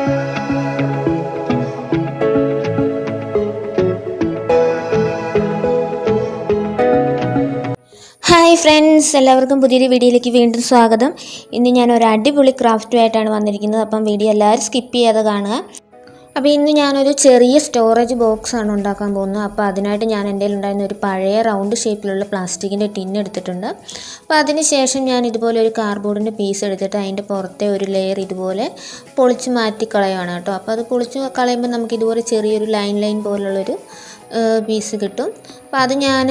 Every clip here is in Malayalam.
ഹായ് ഫ്രണ്ട്സ്, എല്ലാവർക്കും പുതിയൊരു വീഡിയോയിലേക്ക് വീണ്ടും സ്വാഗതം. ഇന്ന് ഞാൻ ഒരു അടിപൊളി ക്രാഫ്റ്റുമായിട്ടാണ് വന്നിരിക്കുന്നത്. അപ്പം വീഡിയോ എല്ലാവരും സ്കിപ്പ് ചെയ്യാതെ കാണുക. അപ്പോൾ ഇന്ന് ഞാനൊരു ചെറിയ സ്റ്റോറേജ് ബോക്സാണ് ഉണ്ടാക്കാൻ പോകുന്നത്. അപ്പോൾ അതിനായിട്ട് ഞാൻ എൻ്റെ കയ്യിലുണ്ടായിരുന്ന ഒരു പഴയ റൗണ്ട് ഷേപ്പിലുള്ള പ്ലാസ്റ്റിക്കിൻ്റെ ടിൻ എടുത്തിട്ടുണ്ട്. അപ്പോൾ അതിന് ശേഷം ഞാൻ ഇതുപോലെ ഒരു കാർഡ്ബോർഡിൻ്റെ പീസ് എടുത്തിട്ട് അതിൻ്റെ പുറത്തെ ഒരു ലെയർ ഇതുപോലെ പൊളിച്ച് മാറ്റി കളയുകയാണ് കേട്ടോ. അപ്പോൾ അത് പൊളിച്ച് കളയുമ്പോൾ നമുക്ക് ഇതുപോലെ ചെറിയൊരു ലൈൻ പോലുള്ളൊരു പീസ് കിട്ടും. അപ്പോൾ അത് ഞാൻ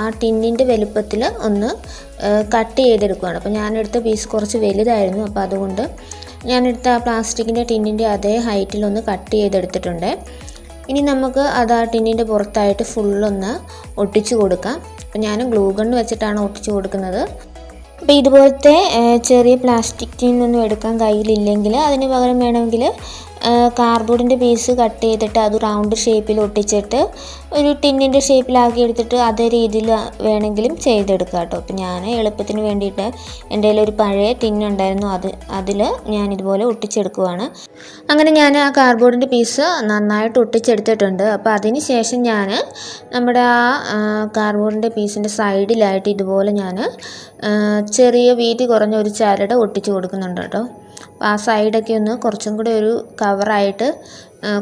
ആ ടിന്നിൻ്റെ വലുപ്പത്തിൽ ഒന്ന് കട്ട് ചെയ്തെടുക്കുകയാണ്. അപ്പോൾ ഞാനെടുത്ത പീസ് കുറച്ച് വലുതായിരുന്നു. അപ്പോൾ അതുകൊണ്ട് ഞാനെടുത്ത ആ പ്ലാസ്റ്റിക്കിൻ്റെ ടിന്നിൻ്റെ അതേ ഹൈറ്റിലൊന്ന് കട്ട് ചെയ്തെടുത്തിട്ടുണ്ട്. ഇനി നമുക്ക് അത് ആ ടിന്നിൻ്റെ പുറത്തായിട്ട് ഫുള്ളൊന്ന് ഒട്ടിച്ചു കൊടുക്കാം. അപ്പോൾ ഞാൻ ഗ്ലൂ ഗണ്ണ് വെച്ചിട്ടാണ് ഒട്ടിച്ചു കൊടുക്കുന്നത്. അപ്പോൾ ഇതുപോലത്തെ ചെറിയ പ്ലാസ്റ്റിക് ടിന്നൊന്നും എടുക്കാൻ കയ്യിലില്ലെങ്കിൽ അതിന് പകരം വേണമെങ്കിൽ കാർഡ്ബോർഡിൻ്റെ പീസ് കട്ട് ചെയ്തിട്ട് അത് റൗണ്ട് ഷേപ്പിൽ ഒട്ടിച്ചിട്ട് ഒരു ടിന്നിൻ്റെ ഷേപ്പിലാക്കി എടുത്തിട്ട് അതേ രീതിയിൽ വേണമെങ്കിലും ചെയ്തെടുക്കാം കേട്ടോ. അപ്പോൾ ഞാൻ എളുപ്പത്തിന് വേണ്ടിയിട്ട് എൻ്റെ കയ്യിലൊരു പഴയ ടിന്നുണ്ടായിരുന്നു, അതിൽ ഞാനിതുപോലെ ഒട്ടിച്ചെടുക്കുവാണ്. അങ്ങനെ ഞാൻ ആ കാർഡ്ബോർഡിൻ്റെ പീസ് നന്നായിട്ട് ഒട്ടിച്ചെടുത്തിട്ടുണ്ട്. അപ്പോൾ അതിന് ശേഷം ഞാൻ നമ്മുടെ ആ കാർഡ്ബോർഡിൻ്റെ പീസിൻ്റെ സൈഡിലായിട്ട് ഇതുപോലെ ഞാൻ ചെറിയ വീതി കുറഞ്ഞ ഒരു ചരട് ഒട്ടിച്ച് കൊടുക്കുന്നുണ്ട് കേട്ടോ. അപ്പോൾ ആ സൈഡൊക്കെ ഒന്ന് കുറച്ചും കൂടെ ഒരു കവറായിട്ട്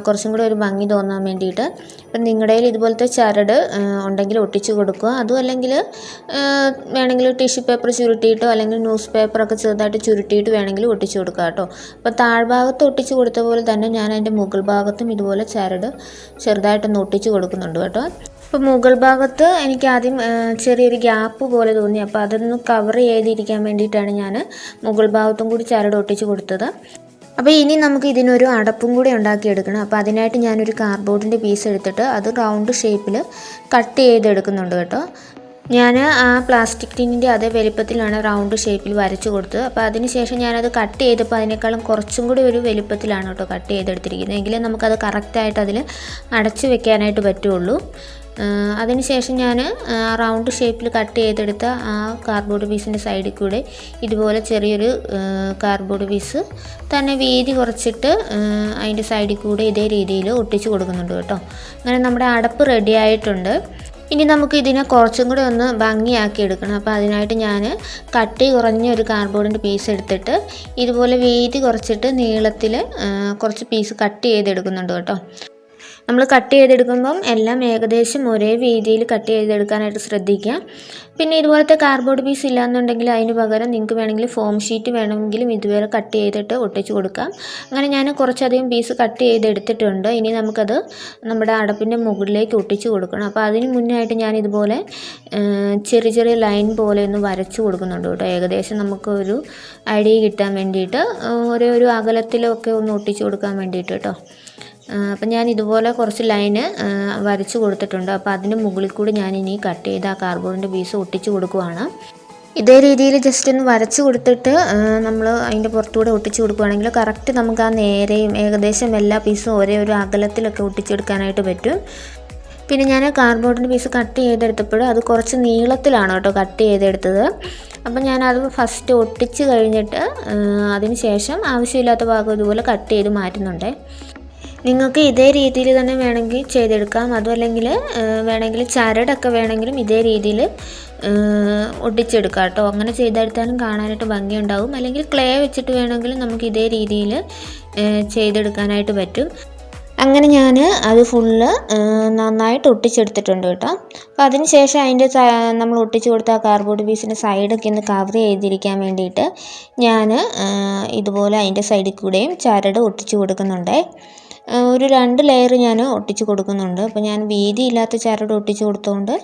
കുറച്ചും കൂടെ ഒരു ഭംഗി തോന്നാൻ വേണ്ടിയിട്ട്. അപ്പം നിങ്ങളുടെ കയ്യിൽ ഇതുപോലത്തെ ചരട് ഉണ്ടെങ്കിൽ ഒട്ടിച്ച് കൊടുക്കുക. അതും അല്ലെങ്കിൽ വേണമെങ്കിൽ ടിഷ്യൂ പേപ്പർ ചുരുട്ടിയിട്ടോ അല്ലെങ്കിൽ ന്യൂസ് പേപ്പറൊക്കെ ചെറുതായിട്ട് ചുരുട്ടിയിട്ട് വേണമെങ്കിൽ ഒട്ടിച്ച് കൊടുക്കുക കേട്ടോ. അപ്പോൾ താഴ്ഭാഗത്ത് ഒട്ടിച്ച് കൊടുത്ത പോലെ തന്നെ ഞാൻ അതിൻ്റെ മുകൾ ഭാഗത്തും ഇതുപോലെ ചരട് ചെറുതായിട്ടൊന്ന് ഒട്ടിച്ച് കൊടുക്കുന്നുണ്ട് കേട്ടോ. അപ്പോൾ മുകൾ ഭാഗത്ത് എനിക്ക് ആദ്യം ചെറിയൊരു ഗ്യാപ്പ് പോലെ തോന്നി. അപ്പോൾ അതൊന്ന് കവർ ചെയ്തിരിക്കാൻ വേണ്ടിയിട്ടാണ് ഞാൻ മുകൾ ഭാഗത്തും കൂടി ചരട് ഒട്ടിച്ച് കൊടുത്തത്. അപ്പോൾ ഇനി നമുക്ക് ഇതിനൊരു അടപ്പും കൂടി ഉണ്ടാക്കിയെടുക്കണം. അപ്പോൾ അതിനായിട്ട് ഞാനൊരു കാർഡ്ബോർഡിൻ്റെ പീസ് എടുത്തിട്ട് അത് റൗണ്ട് ഷേപ്പിൽ കട്ട് ചെയ്തെടുക്കുന്നുണ്ട് കേട്ടോ. ഞാൻ ആ പ്ലാസ്റ്റിക് ടിന്നിൻ്റെ അതേ വലുപ്പത്തിലാണ് റൗണ്ട് ഷേപ്പിൽ വരച്ച് കൊടുത്തത്. അപ്പോൾ അതിന് ശേഷം ഞാനത് കട്ട് ചെയ്തപ്പോൾ അതിനേക്കാളും കുറച്ചും കൂടി ഒരു വലുപ്പത്തിലാണ് കേട്ടോ കട്ട് ചെയ്തെടുത്തിരിക്കുന്നത്. എങ്കിലും നമുക്കത് കറക്റ്റായിട്ട് അതിൽ അടച്ചു വെക്കാനായിട്ട് പറ്റുള്ളൂ. അതിനുശേഷം ഞാൻ റൗണ്ട് ഷേപ്പിൽ കട്ട് ചെയ്തെടുത്ത ആ കാർഡ്ബോർഡ് പീസിൻ്റെ സൈഡിൽ കൂടെ ഇതുപോലെ ചെറിയൊരു കാർഡ്ബോർഡ് പീസ് തന്നെ വീതി കുറച്ചിട്ട് അതിൻ്റെ സൈഡിൽ കൂടെ ഇതേ രീതിയിൽ ഒട്ടിച്ച് കൊടുക്കുന്നുണ്ട് കേട്ടോ. അങ്ങനെ നമ്മുടെ അടപ്പ് റെഡി ആയിട്ടുണ്ട്. ഇനി നമുക്ക് ഇതിനെ കുറച്ചും കൂടെ ഒന്ന് ഭംഗിയാക്കി എടുക്കണം. അപ്പോൾ അതിനായിട്ട് ഞാൻ കട്ടി കുറഞ്ഞ ഒരു കാർഡ്ബോർഡിൻ്റെ പീസ് എടുത്തിട്ട് ഇതുപോലെ വീതി കുറച്ചിട്ട് നീളത്തിൽ കുറച്ച് പീസ് കട്ട് ചെയ്തെടുക്കുന്നുണ്ട് കേട്ടോ. നമ്മൾ കട്ട് ചെയ്തെടുക്കുമ്പം എല്ലാം ഏകദേശം ഒരേ രീതിയിൽ കട്ട് ചെയ്തെടുക്കാനായിട്ട് ശ്രദ്ധിക്കുക. പിന്നെ ഇതുപോലത്തെ കാർഡ്ബോർഡ് പീസ് ഇല്ലയെന്നുണ്ടെങ്കിൽ അതിന് പകരം നിങ്ങൾക്ക് വേണമെങ്കിൽ ഫോം ഷീറ്റ് വേണമെങ്കിലും ഇതുവരെ കട്ട് ചെയ്തിട്ട് ഒട്ടിച്ച് കൊടുക്കാം. അങ്ങനെ ഞാൻ കുറച്ചധികം പീസ് കട്ട് ചെയ്തെടുത്തിട്ടുണ്ട്. ഇനി നമുക്കത് നമ്മുടെ അടപ്പിൻ്റെ മുകളിലേക്ക് ഒട്ടിച്ച് കൊടുക്കണം. അപ്പോൾ അതിന് മുന്നായിട്ട് ഞാൻ ഇതുപോലെ ചെറിയ ലൈൻ പോലെ ഒന്ന് വരച്ച് കൊടുക്കുന്നുണ്ട് കേട്ടോ. ഏകദേശം നമുക്കൊരു ഐഡിയ കിട്ടാൻ വേണ്ടിയിട്ട് ഒരു അകലത്തിലൊക്കെ ഒന്ന് ഒട്ടിച്ച് കൊടുക്കാൻ വേണ്ടിയിട്ട് കേട്ടോ. അപ്പം ഞാൻ ഇതുപോലെ കുറച്ച് ലൈന് വരച്ച് കൊടുത്തിട്ടുണ്ട്. അപ്പോൾ അതിൻ്റെ മുകളിൽ കൂടി ഞാനിനി കട്ട് ചെയ്ത് ആ കാർഡ്ബോർഡിൻ്റെ പീസ് ഒട്ടിച്ച് കൊടുക്കുവാണ്. ഇതേ രീതിയിൽ ജസ്റ്റ് ഒന്ന് വരച്ച് കൊടുത്തിട്ട് നമ്മൾ അതിൻ്റെ പുറത്തുകൂടെ ഒട്ടിച്ച് കൊടുക്കുകയാണെങ്കിൽ കറക്റ്റ് നമുക്ക് ആ നേരെയും ഏകദേശം എല്ലാ പീസും ഒരു അകലത്തിലൊക്കെ ഒട്ടിച്ചെടുക്കാനായിട്ട് പറ്റും. പിന്നെ ഞാൻ കാർഡ്ബോർഡിൻ്റെ പീസ് കട്ട് ചെയ്തെടുത്തപ്പോൾ അത് കുറച്ച് നീളത്തിലാണ് കേട്ടോ കട്ട് ചെയ്തെടുത്തത്. അപ്പം ഞാനത് ഫസ്റ്റ് ഒട്ടിച്ച് കഴിഞ്ഞിട്ട് അതിന് ശേഷം ആവശ്യമില്ലാത്ത ഭാഗം ഇതുപോലെ കട്ട് ചെയ്ത് മാറ്റുന്നുണ്ട്. നിങ്ങൾക്ക് ഇതേ രീതിയിൽ തന്നെ വേണമെങ്കിൽ ചെയ്തെടുക്കാം. അതുമല്ലെങ്കിൽ വേണമെങ്കിൽ ചരടൊക്കെ വേണമെങ്കിലും ഇതേ രീതിയിൽ ഒട്ടിച്ചെടുക്കാം കേട്ടോ. അങ്ങനെ ചെയ്തെടുത്താലും കാണാനായിട്ട് ഭംഗിയുണ്ടാവും. അല്ലെങ്കിൽ ക്ലേ വെച്ചിട്ട് വേണമെങ്കിലും നമുക്ക് ഇതേ രീതിയിൽ ചെയ്തെടുക്കാനായിട്ട് പറ്റും. അങ്ങനെ ഞാൻ അത് ഫുള്ള് നന്നായിട്ട് ഒട്ടിച്ചെടുത്തിട്ടുണ്ട് കേട്ടോ. അപ്പോൾ അതിന് ശേഷം അതിൻ്റെ നമ്മൾ ഒട്ടിച്ച് കൊടുത്ത ആ കാർഡ്ബോർഡ് പീസിൻ്റെ സൈഡൊക്കെ ഒന്ന് കവർ ചെയ്തിരിക്കാൻ വേണ്ടിയിട്ട് ഞാൻ ഇതുപോലെ അതിൻ്റെ സൈഡിൽ കൂടെയും ചരട് ഒട്ടിച്ച് കൊടുക്കുന്നുണ്ട്. ഒരു 2 ലെയർ ഞാൻ ഒട്ടിച്ച് കൊടുക്കുന്നുണ്ട്. അപ്പോൾ ഞാൻ വീതിയില്ലാത്ത ചരട് ഒട്ടിച്ച് കൊടുത്തുകൊണ്ട്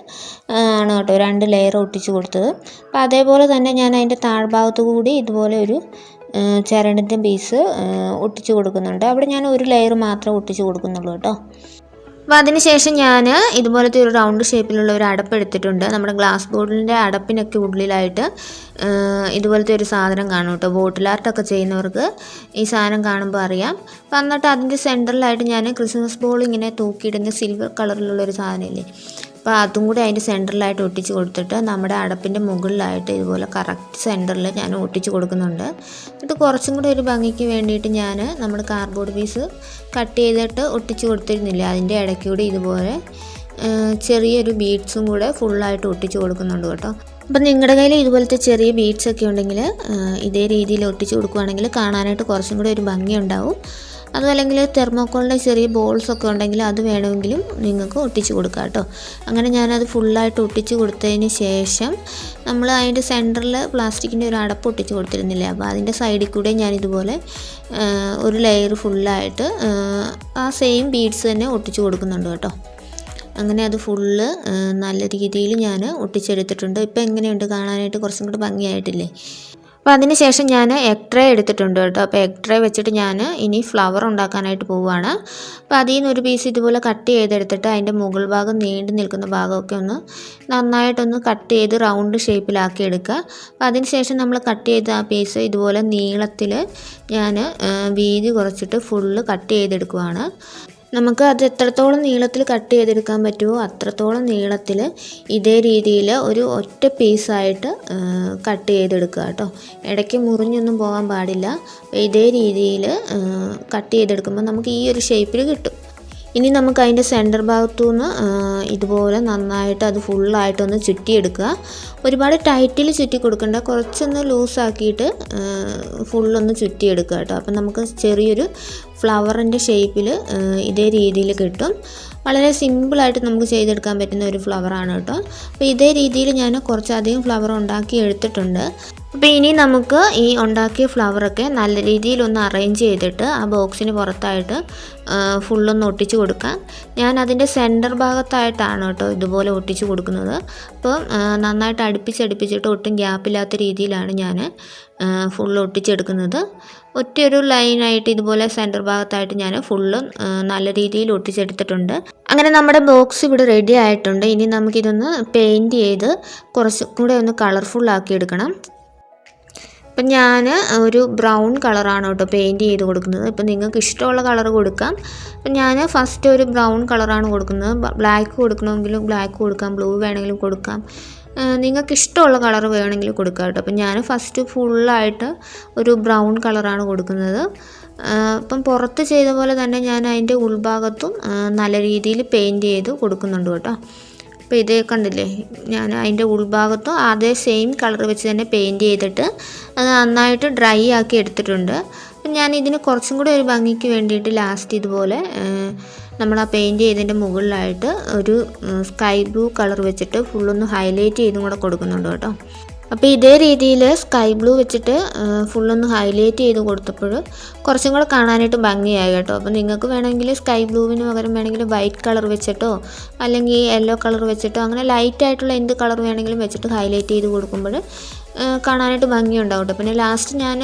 ആണ് കേട്ടോ 2 ലെയർ ഒട്ടിച്ച് കൊടുത്തത്. അപ്പോൾ അതേപോലെ തന്നെ ഞാൻ അതിൻ്റെ താഴ്ഭാഗത്ത് കൂടി ഇതുപോലെ ഒരു ചരടിൻ്റെ പീസ് ഒട്ടിച്ച് കൊടുക്കുന്നുണ്ട്. അവിടെ ഞാൻ ഒരു ലെയർ മാത്രമേ ഒട്ടിച്ച് കൊടുക്കുന്നുള്ളൂ കേട്ടോ. അപ്പോൾ അതിന് ശേഷം ഞാൻ ഇതുപോലത്തെ ഒരു റൗണ്ട് ഷേപ്പിലുള്ള ഒരു അടപ്പ് എടുത്തിട്ടുണ്ട്. നമ്മുടെ ഗ്ലാസ് ബോട്ടിലിൻ്റെ അടപ്പിനൊക്കെ ഉള്ളിലായിട്ട് ഇതുപോലത്തെ ഒരു സാധനം കാണും കേട്ടോ. ബോട്ടിൽ ആർട്ടൊക്കെ ചെയ്യുന്നവർക്ക് ഈ സാധനം കാണുമ്പോൾ അറിയാം. അപ്പോൾ എന്നിട്ട് അതിൻ്റെ സെൻറ്ററിലായിട്ട് ഞാൻ ക്രിസ്മസ് ബോൾ ഇങ്ങനെ തൂക്കിയിടുന്ന സിൽവർ കളറിലുള്ളൊരു സാധനമില്ലേ, അപ്പോൾ അതും കൂടി അതിൻ്റെ സെൻറ്ററിലായിട്ട് ഒട്ടിച്ച് കൊടുത്തിട്ട് നമ്മുടെ അടപ്പിൻ്റെ മുകളിലായിട്ട് ഇതുപോലെ കറക്റ്റ് സെൻറ്ററിൽ ഞാൻ ഒട്ടിച്ച് കൊടുക്കുന്നുണ്ട്. എന്നിട്ട് കുറച്ചും കൂടി ഒരു ഭംഗിക്ക് വേണ്ടിയിട്ട് ഞാൻ നമ്മുടെ കാർഡ്ബോർഡ് പീസ് കട്ട് ചെയ്തിട്ട് ഒട്ടിച്ച് കൊടുത്തിരുന്നില്ല, അതിൻ്റെ ഇടയ്ക്ക് കൂടി ഇതുപോലെ ചെറിയൊരു ബീഡ്സും കൂടെ ഫുള്ളായിട്ട് ഒട്ടിച്ച് കൊടുക്കുന്നുണ്ട് കേട്ടോ. അപ്പം നിങ്ങളുടെ കയ്യിൽ ഇതുപോലത്തെ ചെറിയ ബീഡ്സ് ഒക്കെ ഉണ്ടെങ്കിൽ ഇതേ രീതിയിൽ ഒട്ടിച്ച് കൊടുക്കുകയാണെങ്കിൽ കാണാനായിട്ട് കുറച്ചും കൂടെ ഒരു ഭംഗി ഉണ്ടാവും. അതും അല്ലെങ്കിൽ തെർമോക്കോളിൻ്റെ ചെറിയ ബോൾസൊക്കെ ഉണ്ടെങ്കിൽ അത് വേണമെങ്കിലും നിങ്ങൾക്ക് ഒട്ടിച്ച് കൊടുക്കാം കേട്ടോ. അങ്ങനെ ഞാനത് ഫുള്ളായിട്ട് ഒട്ടിച്ച് കൊടുത്തതിന് ശേഷം നമ്മൾ അതിൻ്റെ സെൻറ്ററിൽ പ്ലാസ്റ്റിക്കിൻ്റെ ഒരു അടപ്പ് ഒട്ടിച്ച് കൊടുത്തിരുന്നില്ലേ, അപ്പോൾ അതിൻ്റെ സൈഡിൽ കൂടെ ഞാനിതുപോലെ ഒരു ലെയർ ഫുള്ളായിട്ട് ആ സെയിം ബീഡ്സ് തന്നെ ഒട്ടിച്ച് കൊടുക്കുന്നുണ്ട് കേട്ടോ. അങ്ങനെ അത് ഫുള്ള് നല്ല രീതിയിൽ ഞാൻ ഒട്ടിച്ചെടുത്തിട്ടുണ്ട്. ഇപ്പോൾ എങ്ങനെയുണ്ട് കാണാനായിട്ട്? കുറച്ചും കൂടി ഭംഗിയായിട്ടില്ലേ? അപ്പോൾ അതിന് ശേഷം ഞാൻ എഗ് ട്രേ എടുത്തിട്ടുണ്ട് കേട്ടോ. അപ്പോൾ എഗ് ട്രേ വെച്ചിട്ട് ഞാൻ ഇനി ഫ്ലവർ ഉണ്ടാക്കാനായിട്ട് പോവുകയാണ്. അപ്പോൾ അതിൽ നിന്ന് ഒരു പീസ് ഇതുപോലെ കട്ട് ചെയ്തെടുത്തിട്ട് അതിൻ്റെ മുകൾ ഭാഗം നീണ്ടു നിൽക്കുന്ന ഭാഗമൊക്കെ ഒന്ന് നന്നായിട്ടൊന്ന് കട്ട് ചെയ്ത് റൗണ്ട് ഷേപ്പിലാക്കി എടുക്കുക. അപ്പോൾ അതിന് ശേഷം നമ്മൾ കട്ട് ചെയ്ത ആ പീസ് ഇതുപോലെ നീളത്തിൽ ഞാൻ വീതി കുറച്ചിട്ട് ഫുള്ള് കട്ട് ചെയ്തെടുക്കുവാണ്. നമുക്ക് അത് എത്രത്തോളം നീളത്തിൽ കട്ട് ചെയ്തെടുക്കാൻ പറ്റുമോ അത്രത്തോളം നീളത്തിൽ ഇതേ രീതിയിൽ ഒരു ഒറ്റ പീസായിട്ട് കട്ട് ചെയ്തെടുക്കുക കേട്ടോ. ഇടയ്ക്ക് മുറിഞ്ഞൊന്നും പോകാൻ പാടില്ല. ഇതേ രീതിയിൽ കട്ട് ചെയ്തെടുക്കുമ്പോൾ നമുക്ക് ഈ ഒരു ഷേപ്പിൽ കിട്ടും. ഇനി നമുക്ക് അതിൻ്റെ സെൻറ്റർ ഭാഗത്തു നിന്ന് ഇതുപോലെ നന്നായിട്ട് അത് ഫുള്ളായിട്ടൊന്ന് ചുറ്റിയെടുക്കുക. ഒരുപാട് ടൈറ്റിൽ ചുറ്റി കൊടുക്കണ്ട, കുറച്ചൊന്ന് ലൂസാക്കിയിട്ട് ഫുള്ളൊന്ന് ചുറ്റിയെടുക്കുക കേട്ടോ. അപ്പം നമുക്ക് ചെറിയൊരു ഫ്ലവറിൻ്റെ ഷേപ്പിൽ ഇതേ രീതിയിൽ കിട്ടും. വളരെ സിമ്പിളായിട്ട് നമുക്ക് ചെയ്തെടുക്കാൻ പറ്റുന്ന ഒരു ഫ്ലവറാണ് കേട്ടോ. അപ്പോൾ ഇതേ രീതിയിൽ ഞാൻ കുറച്ചധികം ഫ്ലവർ ഉണ്ടാക്കി എടുത്തിട്ടുണ്ട്. അപ്പോൾ ഇനി നമുക്ക് ഈ ഉണ്ടാക്കിയ ഫ്ലവറൊക്കെ നല്ല രീതിയിലൊന്ന് അറേഞ്ച് ചെയ്തിട്ട് ആ ബോക്സിന് പുറത്തായിട്ട് ഫുള്ളൊന്ന് ഒട്ടിച്ച് കൊടുക്കാം. ഞാൻ അതിൻ്റെ സെൻറ്റർ ഭാഗത്തായിട്ടാണ് കേട്ടോ ഇതുപോലെ ഒട്ടിച്ച് കൊടുക്കുന്നത്. അപ്പോൾ നന്നായിട്ട് അടുപ്പിച്ചടുപ്പിച്ചിട്ട് ഒട്ടും ഗ്യാപ്പില്ലാത്ത രീതിയിലാണ് ഞാൻ ഫുള്ള് ഒട്ടിച്ചെടുക്കുന്നത്. ഒറ്റയൊരു ലൈനായിട്ട് ഇതുപോലെ സെൻറ്റർ ഭാഗത്തായിട്ട് ഞാൻ ഫുള്ള് നല്ല രീതിയിൽ ഒട്ടിച്ചെടുത്തിട്ടുണ്ട്. അങ്ങനെ നമ്മുടെ ബോക്സ് ഇവിടെ റെഡി ആയിട്ടുണ്ട്. ഇനി നമുക്കിതൊന്ന് പെയിൻറ്റ് ചെയ്ത് കുറച്ചും കൂടെ ഒന്ന് കളർഫുള്ളാക്കി എടുക്കണം. അപ്പം ഞാൻ ഒരു ബ്രൗൺ കളറാണ് കേട്ടോ പെയിൻറ്റ് ചെയ്ത് കൊടുക്കുന്നത്. ഇപ്പം നിങ്ങൾക്ക് ഇഷ്ടമുള്ള കളർ കൊടുക്കാം. അപ്പം ഞാൻ ഫസ്റ്റ് ഒരു ബ്രൗൺ കളറാണ് കൊടുക്കുന്നത്. ബ്ലാക്ക് കൊടുക്കണമെങ്കിലും ബ്ലാക്ക് കൊടുക്കാം, ബ്ലൂ വേണമെങ്കിലും കൊടുക്കാം, നിങ്ങൾക്ക് ഇഷ്ടമുള്ള കളർ വേണമെങ്കിൽ കൊടുക്കാം കേട്ടോ. അപ്പം ഞാൻ ഫസ്റ്റ് ഫുള്ളായിട്ട് ഒരു ബ്രൗൺ കളറാണ് കൊടുക്കുന്നത്. അപ്പം പുറത്ത് ചെയ്ത പോലെ തന്നെ ഞാൻ അതിൻ്റെ ഉൾഭാഗത്തും നല്ല രീതിയിൽ പെയിൻറ്റ് ചെയ്ത് കൊടുക്കുന്നുണ്ട് കേട്ടോ. അപ്പോൾ ഇതേ കണ്ടില്ലേ, ഞാൻ അതിൻ്റെ ഉൾഭാഗത്തും അതേ സെയിം കളർ വെച്ച് തന്നെ പെയിൻറ്റ് ചെയ്തിട്ട് അത് നന്നായിട്ട് ഡ്രൈ ആക്കി എടുത്തിട്ടുണ്ട്. അപ്പം ഞാൻ ഇതിന് കുറച്ചും കൂടി ഒരു ഭംഗിക്ക് വേണ്ടിയിട്ട് ലാസ്റ്റ് ഇതുപോലെ നമ്മൾ ആ പെയിൻറ്റ് ചെയ്തതിൻ്റെ മുകളിലായിട്ട് ഒരു സ്കൈ ബ്ലൂ കളർ വെച്ചിട്ട് ഫുള്ളൊന്ന് ഹൈലൈറ്റ് ചെയ്തും കൂടെ കൊടുക്കുന്നുണ്ട് കേട്ടോ. അപ്പോൾ ഇതേ രീതിയിൽ സ്കൈ ബ്ലൂ വെച്ചിട്ട് ഫുള്ളൊന്ന് ഹൈലൈറ്റ് ചെയ്ത് കൊടുത്തപ്പോൾ കുറച്ചും കൂടെ കാണാനായിട്ട് ഭംഗിയായി കേട്ടോ. അപ്പോൾ നിങ്ങൾക്ക് വേണമെങ്കിൽ സ്കൈ ബ്ലൂവിന് പകരം വേണമെങ്കിൽ വൈറ്റ് കളർ വെച്ചിട്ടോ അല്ലെങ്കിൽ യെല്ലോ കളർ വെച്ചിട്ടോ അങ്ങനെ ലൈറ്റായിട്ടുള്ള എന്ത് കളർ വേണമെങ്കിലും വെച്ചിട്ട് ഹൈലൈറ്റ് ചെയ്ത് കൊടുക്കുമ്പോൾ കാണാനായിട്ട് ഭംഗിയുണ്ടാവും കേട്ടോ. പിന്നെ ലാസ്റ്റ് ഞാൻ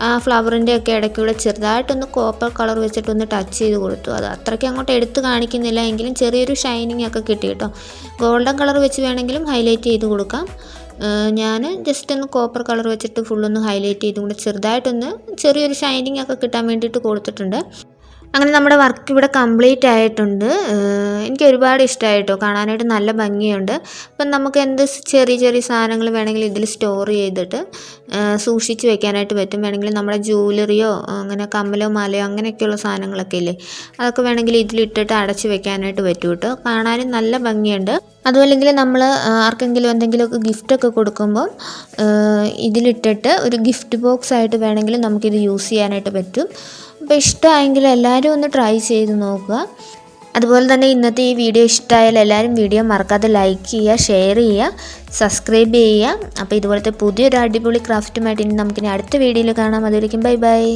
ആ ഫ്ലവറിൻ്റെ ഒക്കെ ഇടയ്ക്കൂടെ ചെറുതായിട്ടൊന്ന് കോപ്പർ കളർ വെച്ചിട്ടൊന്ന് ടച്ച് ചെയ്ത് കൊടുത്തു. അത് അത്രയ്ക്ക് അങ്ങോട്ട് എടുത്ത് കാണിക്കുന്നില്ല, എങ്കിലും ചെറിയൊരു ഷൈനിങ് ഒക്കെ കിട്ടി കേട്ടോ. ഗോൾഡൻ കളർ വെച്ച് വേണമെങ്കിലും ഹൈലൈറ്റ് ചെയ്ത് കൊടുക്കാം. ഞാൻ ജസ്റ്റ് ഒന്ന് കോപ്പർ കളർ വെച്ചിട്ട് ഫുള്ളൊന്ന് ഹൈലൈറ്റ് ചെയ്തും കൂടെ ചെറുതായിട്ടൊന്ന് ചെറിയൊരു ഷൈനിങ് ഒക്കെ കിട്ടാൻ വേണ്ടിയിട്ട് കൊടുത്തിട്ടുണ്ട്. അങ്ങനെ നമ്മുടെ വർക്ക് ഇവിടെ കംപ്ലീറ്റ് ആയിട്ടുണ്ട്. എനിക്ക് ഒരുപാട് ഇഷ്ടമായിട്ടോ, കാണാനായിട്ട് നല്ല ഭംഗിയുണ്ട്. അപ്പം നമുക്ക് എന്ത് ചെറിയ ചെറിയ സാധനങ്ങൾ വേണമെങ്കിൽ ഇതിൽ സ്റ്റോർ ചെയ്തിട്ട് സൂക്ഷിച്ച് വെക്കാനായിട്ട് പറ്റും. വേണമെങ്കിൽ നമ്മുടെ ജ്വല്ലറിയോ അങ്ങനെ കമ്മലോ മാലയോ അങ്ങനെയൊക്കെയുള്ള സാധനങ്ങളൊക്കെ ഇല്ലേ, അതൊക്കെ വേണമെങ്കിൽ ഇതിലിട്ടിട്ട് അടച്ച് വെക്കാനായിട്ട് പറ്റും കേട്ടോ. കാണാനും നല്ല ഭംഗിയുണ്ട്. അതുമല്ലെങ്കിൽ നമ്മൾ ആർക്കെങ്കിലും എന്തെങ്കിലുമൊക്കെ ഗിഫ്റ്റൊക്കെ കൊടുക്കുമ്പോൾ ഇതിലിട്ടിട്ട് ഒരു ഗിഫ്റ്റ് ബോക്സ് ആയിട്ട് വേണമെങ്കിൽ നമുക്കിത് യൂസ് ചെയ്യാനായിട്ട് പറ്റും. അപ്പോൾ ഇഷ്ടമായെങ്കിൽ എല്ലാവരും ഒന്ന് ട്രൈ ചെയ്ത് നോക്കുക. അതുപോലെ തന്നെ ഇന്നത്തെ ഈ വീഡിയോ ഇഷ്ടമായാൽ എല്ലാവരും വീഡിയോ മറക്കാതെ ലൈക്ക് ചെയ്യുക, ഷെയർ ചെയ്യുക, സബ്സ്ക്രൈബ് ചെയ്യുക. അപ്പോൾ ഇതുപോലത്തെ പുതിയൊരു അടിപൊളി ക്രാഫ്റ്റുമായിട്ട് ഇനി നമുക്കിനി അടുത്ത വീഡിയോയിൽ കാണാം. അതുവരെയും ബൈ ബൈ.